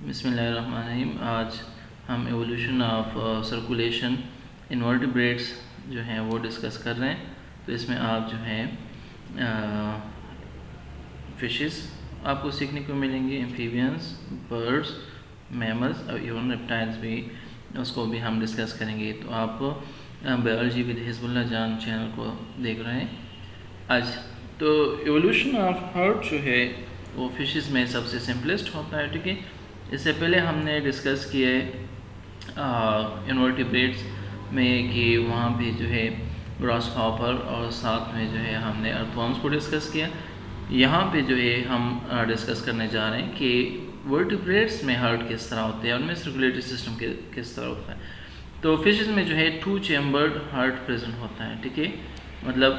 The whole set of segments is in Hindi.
बिस्मिल्लाहिर्रहमानिर्रहीम। आज हम एवोल्यूशन ऑफ सर्कुलेशन इनवर्टिब्रेट्स जो हैं वो डिस्कस कर रहे हैं। तो इसमें आप जो हैं फिशेस आपको सीखने को मिलेंगे, एम्फीबियंस, बर्ड्स, मैमल्स और इवन रेप्टाइल्स भी, उसको भी हम डिस्कस करेंगे। तो आप बायोलॉजी विद हिज़्बुल्लाह जान चैनल को देख रहे हैं आज। तो एवोल्यूशन ऑफ हार्ट जो है वो फिशेस में सबसे सिंपलेस्ट होता है, ठीक है। इससे पहले हमने डिस्कस किए इनवर्टिब्रेट्स में कि वहाँ पे जो है ग्रासहॉपर और साथ में जो है हमने अर्थवर्म्स को डिस्कस किया। यहाँ पे जो है हम डिस्कस करने जा रहे हैं कि वर्टिब्रेट्स में हार्ट किस तरह होते हैं, उनमें सर्कुलेटरी सिस्टम किस तरह होता है। तो फिशेस में जो है 2 चैम्बर्ड हार्ट प्रेजेंट होता है, ठीक है। मतलब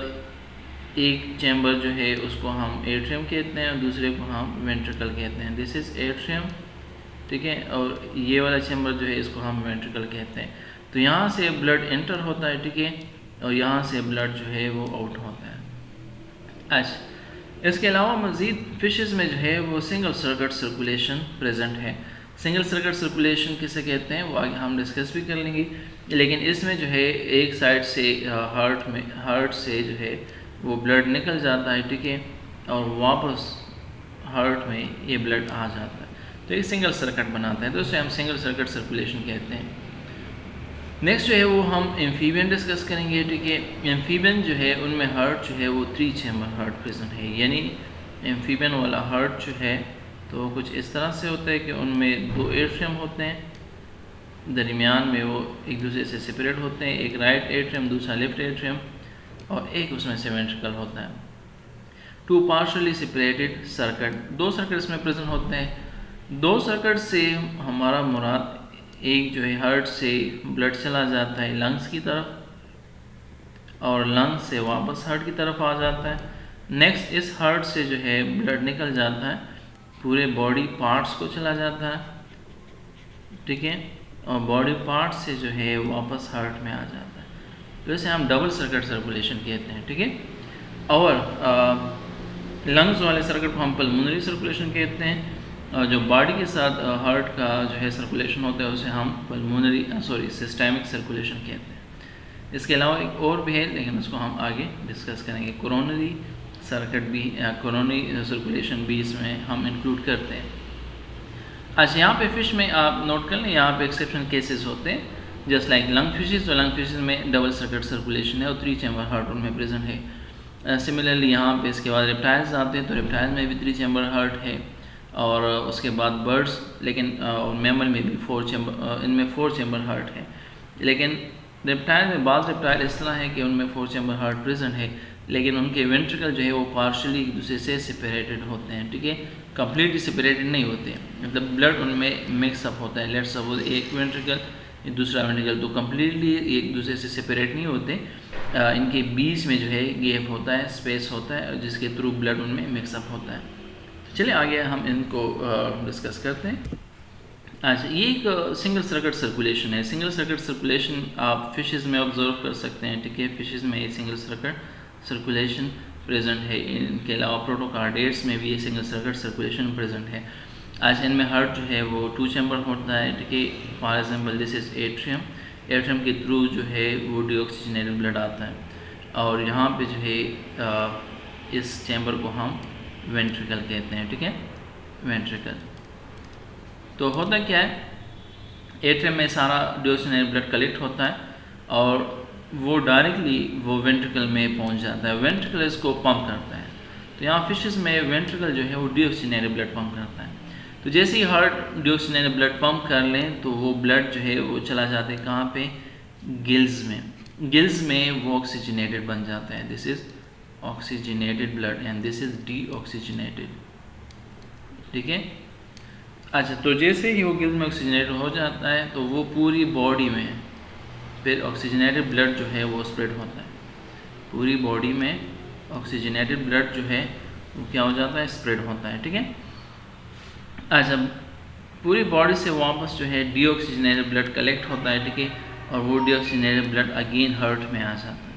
एक चैम्बर जो है उसको हम एट्रियम कहते हैं और दूसरे को हम वेंट्रिकल कहते हैं। दिस इज़ एट्रियम, ठीक है, और ये वाला चैम्बर जो है इसको हम वेंट्रिकल कहते हैं। तो यहाँ से ब्लड एंटर होता है, ठीक है, और यहाँ से ब्लड जो है वो आउट होता है। अच्छा, इसके अलावा मज़ीद फिशेस में जो है वो सिंगल सर्किट सर्कुलेशन प्रेजेंट है। सिंगल सर्किट सर्कुलेशन किसे कहते हैं वो आगे हम डिस्कस भी कर लेंगे। लेकिन इसमें जो है एक साइड से हार्ट से जो है वो ब्लड निकल जाता है, ठीक है, और वापस हार्ट में ये ब्लड आ जाता है, तो एक सिंगल सर्किट बनाता है। तो इसे हम सिंगल सर्किट सर्कुलेशन कहते हैं। नेक्स्ट जो है वो हम एम्फीबियन डिस्कस करेंगे, ठीक है। एम्फीबियन जो है उनमें हार्ट जो है वो 3 चैम्बर हार्ट प्रेजेंट है। यानी एम्फीबियन वाला हार्ट जो है तो कुछ इस तरह से होता है कि उनमें 2 एट्रियम होते हैं, दरमियान में वो एक दूसरे से सेपरेट होते हैं, एक राइट एट्रियम दूसरा लेफ्ट एट्रियम, और एक उसमें से वेंट्रिकल होता है। 2 पार्शली सेपरेटेड सर्किट, 2 सर्किट इसमें प्रेजेंट होते हैं। 2 सर्किट से हमारा मुराद एक जो है हार्ट से ब्लड चला जाता है लंग्स की तरफ और लंग्स से वापस हार्ट की तरफ आ जाता है। नेक्स्ट इस हार्ट से जो है ब्लड निकल जाता है, पूरे बॉडी पार्ट्स को चला जाता है, ठीक है, और बॉडी पार्ट्स से जो है वापस हार्ट में आ जाता है। तो इसे हम डबल सर्किट सर्कुलेशन कहते हैं, ठीक है। और लंग्स वाले सर्किट को हम पल्मोनरी सर्कुलेशन कहते हैं, और जो बॉडी के साथ हार्ट का जो है सर्कुलेशन होता है उसे हम सिस्टेमिक सर्कुलेशन कहते हैं। इसके अलावा एक और भी है लेकिन उसको हम आगे डिस्कस करेंगे। कोरोनरी सर्किट भी, कोरोनरी सर्कुलेशन भी इसमें हम इंक्लूड करते हैं। अच्छा, यहाँ पे फिश में आप नोट कर लें, यहाँ पे एक्सेप्शन केसेस होते हैं जस्ट लाइक लंग फिशेस। तो लंग फिशेस में डबल सर्किट सर्कुलेशन है और 3 चैम्बर हार्ट उनमें प्रेजेंट है। सिमिलरली यहाँ पे इसके बाद रेप्टाइल्स आते हैं, तो रेप्टाइल्स में भी 3 चैम्बर हार्ट है, और उसके बाद बर्ड्स, लेकिन और मैमल में भी 4 चैम्बर, इनमें 4 चैम्बर हार्ट है। लेकिन रेप्टाइल में बाज़ रेप्टाइल इस तरह है कि उनमें 4 चैम्बर हार्ट प्रेजेंट है, लेकिन उनके वेंट्रिकल जो है वो पार्शली एक दूसरे से सेपरेटेड होते हैं, ठीक है, कम्प्लीटली सेपरेटेड नहीं होते, मतलब ब्लड उनमें मिक्सअप होता है। लेट्स सपोज एक वेंट्रिकल दूसरा वेंट्रिकल, तो कम्प्लीटली एक दूसरे से सेपरेट नहीं होते। इनके बीच में जो है गैप होता है, स्पेस होता है, जिसके थ्रू ब्लड उनमें मिक्सअप होता है। चलिए आगे हम इनको डिस्कस करते हैं। अच्छा, ये एक सिंगल सर्किट सर्कुलेशन है। सिंगल सर्किट सर्कुलेशन आप फिशेस में ऑब्जर्व कर सकते हैं, ठीक है। फिशेस में ये सिंगल सर्किट सर्कुलेशन प्रेजेंट है। इनके अलावा प्रोटोकार्डेट्स में भी ये सिंगल सर्किट सर्कुलेशन प्रेजेंट है। आज इनमें हार्ट जो है वो 2 चैम्बर होता है, ठीक है। For example this is atrium, atrium के थ्रू जो है वो डीऑक्सीजनेटेड ब्लड आता है, और यहाँ पे जो है इस चैम्बर को हम वेंट्रिकल कहते हैं, ठीक है, वेंट्रिकल। तो होता क्या है, एट्रियम में सारा डीऑक्सीजनेटेड ब्लड कलेक्ट होता है और वो डायरेक्टली वो वेंट्रिकल में पहुंच जाता है। वेंट्रिकल इसको पंप करता है। तो यहाँ फिशेस में वेंट्रिकल जो है वो डीऑक्सीजनेटेड ब्लड पंप करता है। तो जैसे ही हार्ट डीऑक्सीजनेटेड ब्लड पंप कर लें तो वो ब्लड जो है वो चला जाता है कहाँ पे, गिल्स में। गिल्स में वो ऑक्सीजनेटेड बन जाता है। This is oxygenated blood and this is deoxygenated, ठीक है। अच्छा, तो जैसे ही वो गिल्स में ऑक्सीजनेटेड हो जाता है तो वो पूरी बॉडी में फिर ऑक्सीजनेटेड ब्लड जो है वो स्प्रेड होता है। पूरी बॉडी में ऑक्सीजनेटेड ब्लड जो है वो क्या हो जाता है, स्प्रेड होता है, ठीक है। अच्छा, पूरी बॉडी से वापस जो है डीऑक्सीजनेटेड ब्लड कलेक्ट होता है, ठीक है, और वो डीऑक्सीजनेटेड ब्लड अगेन हार्ट में आ जाता है।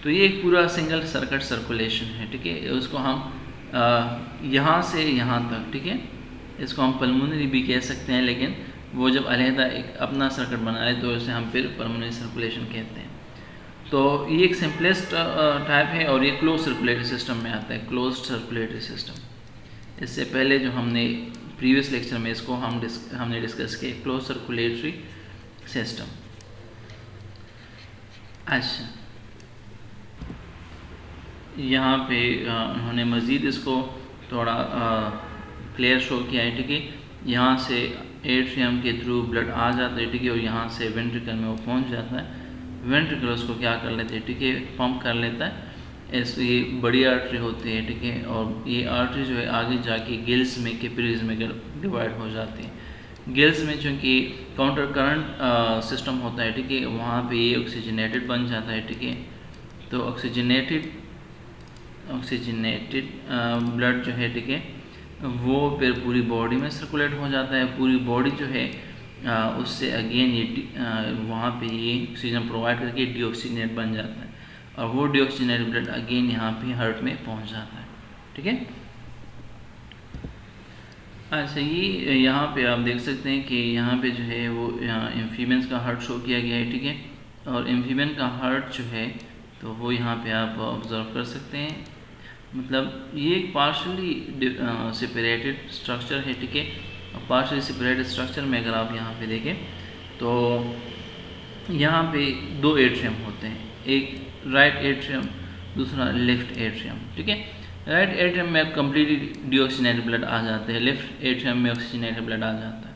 तो ये एक पूरा सिंगल सर्किट सर्कुलेशन है, ठीक है। उसको हम यहाँ से यहाँ तक, ठीक है, इसको हम पल्मोनरी भी कह सकते हैं, लेकिन वो जब अलहदा एक अपना सर्किट बना ले तो उसे हम फिर पल्मोनरी सर्कुलेशन कहते हैं। तो ये एक सिंपलेस्ट टाइप है और ये क्लोज सर्कुलेटरी सिस्टम में आता है, क्लोज सर्कुलेटरी सिस्टम। इससे पहले जो हमने प्रीवियस लेक्चर में इसको हमने डिस्कस किया, क्लोज सर्कुलेटरी सिस्टम। अच्छा, यहाँ पे उन्होंने मज़ीद इसको थोड़ा क्लियर शो किया है, ठीक है। यहाँ से एट्रियम के थ्रू ब्लड आ जाता है, ठीक है, और यहाँ से वेंट्रिकल में वो पहुँच जाता है। वेंट्रिकल उसको क्या कर लेते हैं, ठीक है, पंप कर लेता है। ऐसे ये बड़ी आर्टरी होती है, ठीक है, और ये आर्टरी जो है आगे जाके गिल्स में, कैपिलरीज में डिवाइड हो जाती है। गिल्स में चूँकि काउंटर करंट सिस्टम होता है, ठीक है, वहाँ पे ये ऑक्सीजनेटेड बन जाता है, ठीक है। तो ऑक्सीजनेटेड ब्लड जो है, ठीक है, वो फिर पूरी बॉडी में सर्कुलेट हो जाता है। पूरी बॉडी जो है उससे अगेन ये वहाँ पे ये ऑक्सीजन प्रोवाइड करके डीऑक्सीजनेट बन जाता है, और वो डीऑक्सीजनेटेड ब्लड अगेन यहाँ पे हार्ट में पहुँच जाता है, ठीक है। अच्छा, ये यहाँ पे आप देख सकते हैं कि यहाँ पे जो है वो एम्फीबियंस का हार्ट शो किया गया है, ठीक है, और एम्फीबियन का हार्ट जो है तो वो यहाँ पे आप ऑब्जर्व कर सकते हैं। मतलब ये एक पार्शली सेपरेटेड स्ट्रक्चर है, ठीक है। पार्शली सेपरेटेड स्ट्रक्चर में अगर आप यहाँ पे देखें तो यहाँ पे दो एट्रियम होते हैं, एक राइट एट्रियम, दूसरा लेफ्ट एट्रियम, ठीक है। राइट एट्रियम में कम्प्लीटली डीऑक्सीजनेटेड ब्लड आ जाते हैं, लेफ्ट एट्रियम में ऑक्सीजनेटेड ब्लड आ जाता है।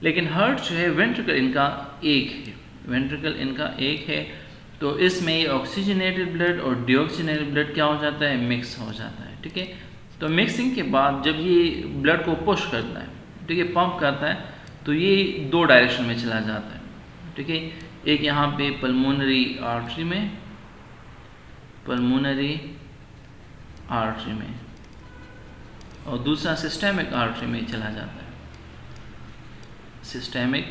लेकिन हार्ट जो है वेंट्रिकल इनका एक है, वेंट्रिकल इनका एक है, तो इसमें ये ऑक्सीजनेटेड ब्लड और डीऑक्सीजनेटेड ब्लड क्या हो जाता है, मिक्स हो जाता है, ठीक है। तो मिक्सिंग के बाद जब ये ब्लड को पुश करता है, ठीक है, पंप करता है, तो ये दो डायरेक्शन में चला जाता है, ठीक है। एक यहाँ पे पल्मोनरी आर्टरी में, और दूसरा सिस्टेमिक आर्टरी में चला जाता है, सिस्टेमिक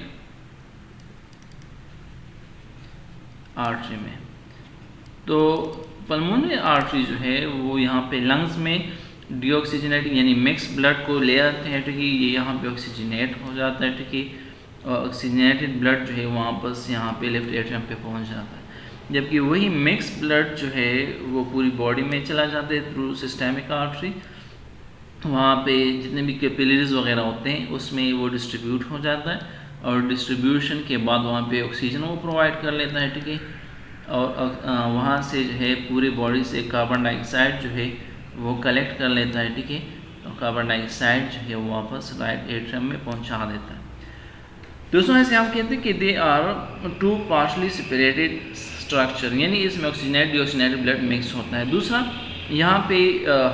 आर्टरी में। तो पल्मोनरी आर्टरी जो है वो यहाँ पे लंग्स में डीऑक्सीजनेट यानी मिक्स ब्लड को ले आते हैं, ठीक है, ये यहाँ पे ऑक्सीजनेट हो जाता है, ठीक है, और ऑक्सीजनेटेड ब्लड जो है वापस यहाँ पे लेफ्ट एट्रियम पे पहुँच जाता है। जबकि वही मिक्स ब्लड जो है वो पूरी बॉडी में चला जाता है थ्रू सिस्टेमिक आर्टरी। वहाँ पे जितने भी कैपिलरीज वगैरह होते हैं उसमें वो डिस्ट्रीब्यूट हो जाता है, और डिस्ट्रीब्यूशन के बाद वहाँ पे ऑक्सीजन वो प्रोवाइड कर लेता है, ठीक है। और वहाँ से जो है पूरी बॉडी से कार्बन डाइऑक्साइड जो है वो कलेक्ट कर लेता है, ठीक है, और कार्बन डाइऑक्साइड जो है वो वापस राइट एट्रियम में पहुँचा देता है। दोस्तों, ऐसे हम कहते हैं कि they are two partially separated structure, यानी इसमें ऑक्सीजनेटेड डीऑक्सीजनेटेड ब्लड मिक्स होता है। दूसरा, यहाँ पे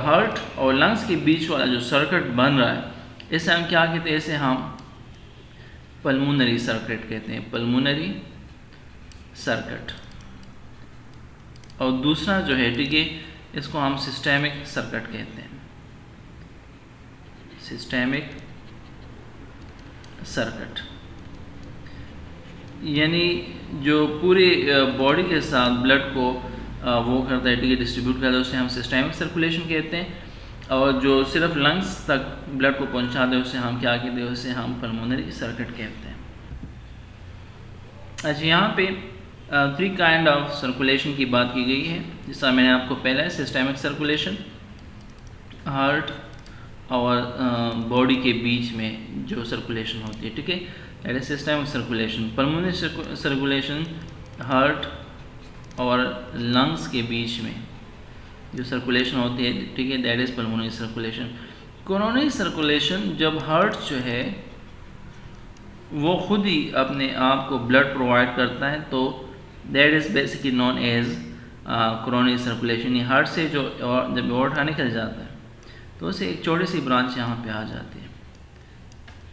हार्ट और लंग्स के बीच वाला जो सर्किट बन रहा है इसे हम क्या कहते हैं, इसे हम पल्मोनरी सर्किट कहते हैं, पल्मोनरी सर्किट। और दूसरा जो है, ठीक है, इसको हम सिस्टेमिक सर्किट कहते हैं, सिस्टेमिक सर्किट। यानी जो पूरे बॉडी के साथ ब्लड को वो करता है, ठीक है, डिस्ट्रीब्यूट करता है, उसे हम सिस्टेमिक सर्कुलेशन कहते हैं। और जो सिर्फ लंग्स तक ब्लड को पहुंचाते हैं उसे हम क्या कहते हैं, उसे हम पल्मोनरी सर्किट कहते हैं। अच्छा, यहाँ पे 3 काइंड ऑफ सर्कुलेशन की बात की गई है, जिसका मैंने आपको पहला है सिस्टेमिक सर्कुलेशन, हार्ट और बॉडी के बीच में जो सर्कुलेशन होती है, ठीक है, that is systemic circulation. Pulmonary circulation heart और लंग्स के बीच में जो सर्कुलेशन होती है, ठीक है, that is pulmonary circulation. Coronary circulation, जब हार्ट जो है वो खुद ही अपने आप को ब्लड प्रोवाइड करता है, तो that is basically known as coronary circulation. Heart से जो जब वाटर निकल जाता है तो उसे एक छोटी सी ब्रांच यहाँ पे आ जाती है,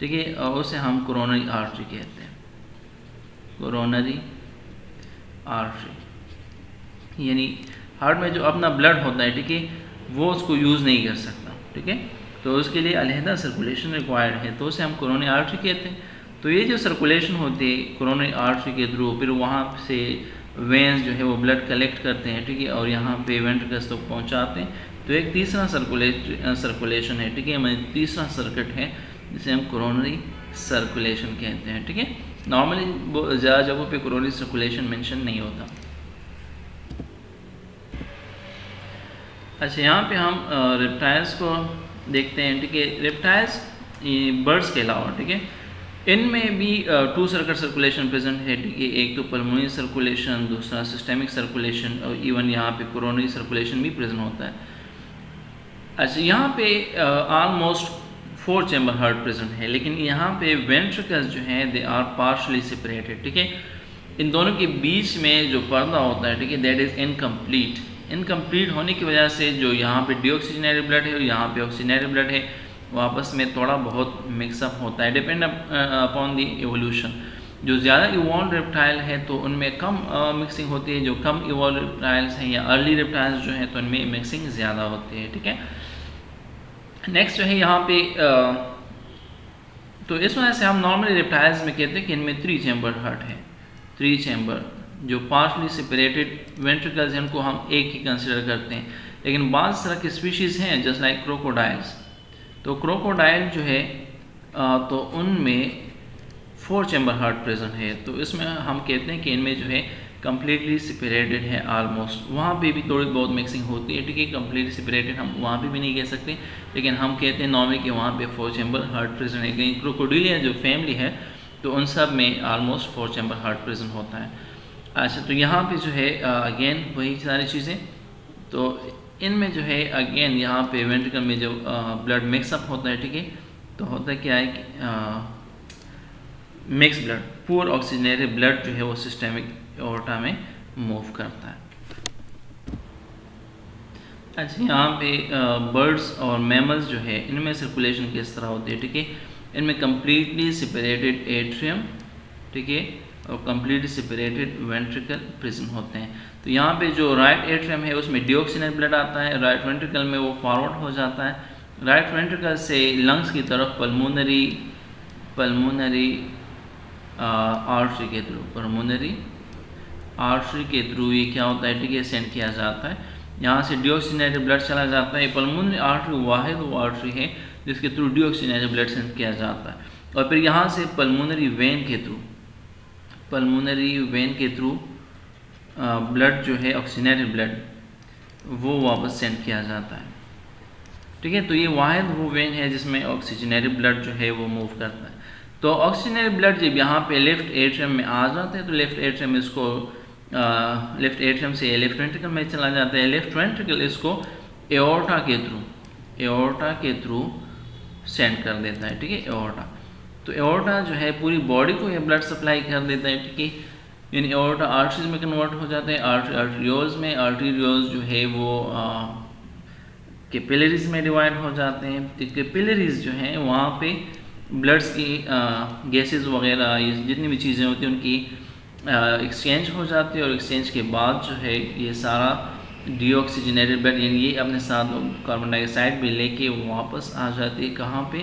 ठीक है, और उसे हम कोरोनरी आर्टरी कहते हैं, कोरोनरी आर्टरी। यानी हार्ट में जो अपना ब्लड होता है, ठीक है, वो उसको यूज़ नहीं कर सकता, ठीक है, तो उसके लिए अलहदा सर्कुलेशन रिक्वायर्ड है, तो उसे हम कोरोनरी आर्टरी कहते हैं। तो ये जो सर्कुलेशन होती है कोरोनरी आर्टरी के थ्रू, फिर वहाँ से वेंस जो है वो ब्लड कलेक्ट करते हैं, ठीक है, और यहाँ पे वेंट्रिकल्स तक पहुँचाते हैं। तो एक तीसरा सर्कुलेशन है, ठीक है, मतलब तीसरा सर्किट है जिसे हम कोरोनरी सर्कुलेशन कहते हैं, ठीक है। नॉर्मली ज़्यादा जगहों पे कोरोनरी सर्कुलेशन मेंशन नहीं होता। अच्छा, यहाँ पे हम रेप्टाइल्स को देखते हैं, ठीक है। रेप्टाइल्स बर्ड्स के अलावा, ठीक है, इनमें भी टू सर्किट सर्कुलेशन प्रेजेंट है, ठीक है। एक तो पल्मोनरी सर्कुलेशन, दूसरा सिस्टेमिक सर्कुलेशन, और इवन यहाँ पे कोरोनरी सर्कुलेशन भी प्रेजेंट होता है। अच्छा, यहाँ पे ऑलमोस्ट 4 चैम्बर हार्ट प्रेजेंट है, लेकिन यहाँ पे वेंट्रिकल्स जो हैं दे आर पार्शली सेपरेटेड, ठीक है। इन दोनों के बीच में जो पर्दा होता है, ठीक है, दैट इज़ इनकम्प्लीट होने की वजह से जो यहाँ पे डीऑक्सीजनेटेड ब्लड है और यहाँ पे ऑक्सीजनेटेड ब्लड है वो आपस में थोड़ा बहुत मिक्सअप होता है, डिपेंड अपॉन द एवोल्यूशन। जो ज़्यादा इवॉल्व रेप्टाइल है तो उनमें कम मिक्सिंग होती है, जो कम इवॉल्व रेप्टाइल्स हैं या अर्ली रेप्टाइल्स जो हैं तो उनमें मिक्सिंग ज़्यादा होती है, ठीक है। नेक्स्ट जो है यहाँ पे तो इस वजह से हम नॉर्मली रेप्टाइल्स में कहते हैं कि इनमें 3 चैम्बर हार्ट है। 3 चैम्बर जो पार्शली सेपरेटेड वेंट्रिकल्स हैं उनको हम एक ही कंसिडर करते हैं, लेकिन बाज़ तरह की स्पीशीज़ हैं जस्ट लाइक क्रोकोडाइल्स। तो क्रोकोडाइल जो है तो उनमें 4 चैम्बर हार्ट प्रेजेंट है, तो इसमें हम कहते हैं कि इनमें जो है कम्प्लीटली सेपरेटेड है ऑलमोस्ट। वहाँ पे भी थोड़ी बहुत मिक्सिंग होती है, ठीक है। कम्प्लीटली सेपरेटेड हम वहाँ पे भी नहीं कह सकते, लेकिन हम कहते हैं नॉर्मली कि वहाँ पे 4 चैम्बर हार्ट प्रेजेंट है। कहीं क्रोकोडिलिया जो फैमिली है तो उन सब में ऑलमोस्ट 4 चैम्बर हार्ट प्रेजेंट होता है। अच्छा, तो यहाँ पे जो है अगेन वही सारी चीज़ें, तो इनमें जो है अगेन यहाँ पे वेंट्रिकल में जो ब्लड मिक्सअप होता है, ठीक है, तो होता क्या है कि मिक्स ब्लड, पूर ऑक्सीजनेटेड ब्लड जो है वो सिस्टेमिक एओर्टा में मूव करता है। अच्छा, यहाँ पे बर्ड्स और मैमल्स जो है इनमें सर्कुलेशन किस तरह होती है, ठीक है। इनमें कम्प्लीटली सेपरेटेड एट्रियम, ठीक है, और कम्प्लीटली सेपरेटेड वेंट्रिकल प्रेजेंट होते हैं। तो यहाँ पे जो राइट एट्रियम है उसमें डीऑक्सीजनेटेड ब्लड आता है, राइट वेंट्रिकल में वो फॉरवर्ड हो जाता है, राइट वेंट्रिकल से लंग्स की तरफ पल्मोनरी आर्टरी के थ्रू, पल्मोनरी आर्टरी के थ्रू ये क्या होता है, ठीक है, सेंड किया जाता है। यहाँ से डीऑक्सीजनेटेड ब्लड चला जाता है। पल्मोनरी आर्टरी वाहिद वो आर्टरी है जिसके थ्रू डीऑक्सीजनेटेड ब्लड सेंड किया जाता है, और फिर यहाँ से पल्मोनरी वेन के थ्रू ब्लड जो है ऑक्सीजनेटेड ब्लड वो वापस सेंड किया जाता है, ठीक है। तो ये वाहिद वो वेन है जिसमें ऑक्सीजनेटेड ब्लड जो है वो मूव करता है। तो ऑक्सीजनेटेड ब्लड जब यहाँ पे लेफ्ट एट्रियम में आ जाता है तो लेफ्ट एट्रियम इसको लेफ्ट एट्रियम से लेफ्ट वेंट्रिकल में चला जाता है। लेफ्ट वेंट्रिकल इसको एओर्टा के थ्रू सेंड कर देता है, ठीक है, एओर्टा। तो एओर्टा जो है पूरी बॉडी को ये ब्लड सप्लाई कर देता है, ठीक है। यानी एओर्टा आर्टरीज में कन्वर्ट हो जाते हैं, आर्टरियोल्स में, आर्टरियोल्स जो है वो कैपिलरीज में डिवाइड हो जाते हैं। तो कैपिलरीज जो हैं वहाँ पे ब्लड्स की गैसेस वगैरह ये जितनी भी चीज़ें होती हैं उनकी एक्सचेंज हो जाती है, और एक्सचेंज के बाद जो है ये सारा डीऑक्सीजनेटेड ब्लड यानी ये अपने साथ कार्बन डाइऑक्साइड भी लेके वापस आ जाती है कहाँ पे,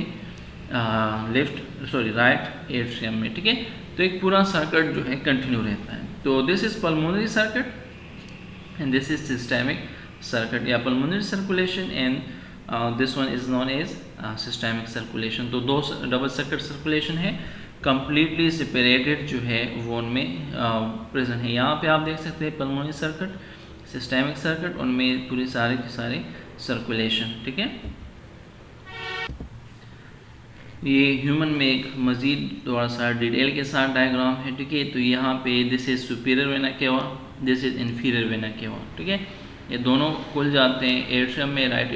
राइट एट्रियम में, ठीक है। तो एक पूरा सर्किट जो है कंटिन्यू रहता है। तो this is pulmonary circuit and this is systemic circuit या pulmonary circulation, and this one is known as systemic circulation. तो 2 डबल सर्किट सर्कुलेशन है, कम्प्लीटली सेपरेटेड जो है वो उनमें प्रेजेंट है। यहाँ पे आप देख सकते हैं पल्मोनरी सर्किट, सिस्टेमिक सर्किट, उनमें पूरे सारे के सारे सर्कुलेशन, ठीक है। ये ह्यूमन में एक मज़ीद थोड़ा सा डिटेल के साथ डायग्राम है, ठीक है। तो यहाँ पे this is superior vena cava, this is inferior vena cava, ठीक है। ये दोनों खुल जाते हैं एट्रियम में, राइट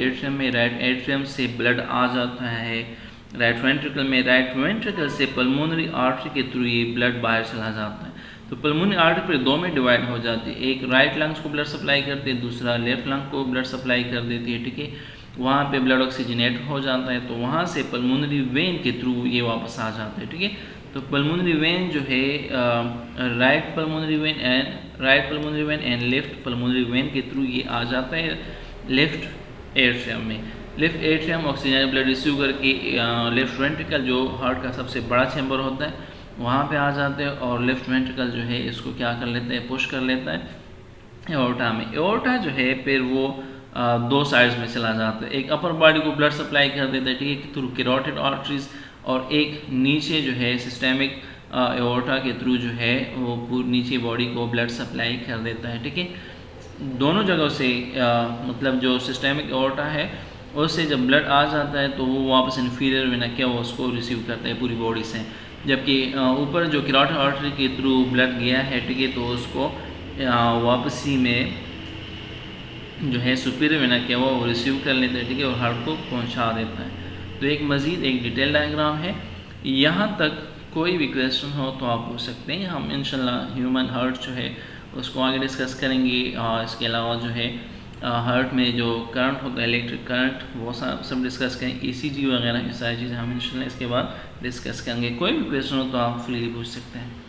एट्रियम से ब्लड आ जाता है राइट वेंट्रिकल में, राइट वेंट्रिकल से पल्मोनरी आर्टरी के थ्रू ये ब्लड बाहर चला जाता है। तो पल्मोनरी आर्टरी फिर 2 में डिवाइड हो जाती है, एक राइट लंग्स को ब्लड सप्लाई करती है, दूसरा लेफ्ट लंग को ब्लड सप्लाई कर देती है, ठीक है। वहाँ पे ब्लड ऑक्सीजनेट हो जाता है, तो वहाँ से पल्मोनरी वेन के थ्रू ये वापस आ जाता है, ठीक है। तो पल्मोनरी वेन जो है right pulmonary vein and left pulmonary vein के थ्रू ये आ जाता है लेफ्ट एट्रियम में। Left atrium oxygen blood receive करके लेफ्ट वेंट्रिकल जो हार्ट का सबसे बड़ा चैम्बर होता है वहाँ पे आ जाते हैं, और लेफ्ट वेंट्रिकल जो है इसको क्या कर लेता है, पुश कर लेता है एओर्टा में। एओर्टा जो है फिर वो 2 साइड्स में चला जाता है, एक अपर बॉडी को ब्लड सप्लाई कर देता है, ठीक है, थ्रू कैरोटिड आर्टरीज, और एक नीचे जो है सिस्टेमिक एओर्टा के थ्रू जो है वो पूरी नीचे बॉडी को ब्लड सप्लाई कर देता है। ठीक है, दोनों जगहों से मतलब जो सिस्टेमिक एओर्टा है उससे जब ब्लड आ जाता है तो वो वापस इन्फीरियर वेना क्या वो उसको रिसीव करता है पूरी बॉडी से, जबकि ऊपर जो कैरोटिड आर्टरी के थ्रू ब्लड गया है, ठीक है, तो उसको वापसी में जो है सुपीरियर वेना क्या वो रिसीव कर लेता है, ठीक है, और हार्ट को पहुंचा देता है। तो एक मज़ीद एक डिटेल डायग्राम है। यहाँ तक कोई भी क्वेश्चन हो तो आप पूछ सकते हैं। हम इंशाल्लाह ह्यूमन हार्ट जो है उसको आगे डिस्कस करेंगे, और इसके अलावा जो है हार्ट में जो करंट होता है, इलेक्ट्रिक करंट, वो सब डिस्कस करेंगे। ECG वगैरह ये सारी चीज़ें हम इंशाल्लाह इसके बाद डिस्कस करेंगे। कोई भी क्वेश्चन हो तो आप फ्रीली पूछ सकते हैं।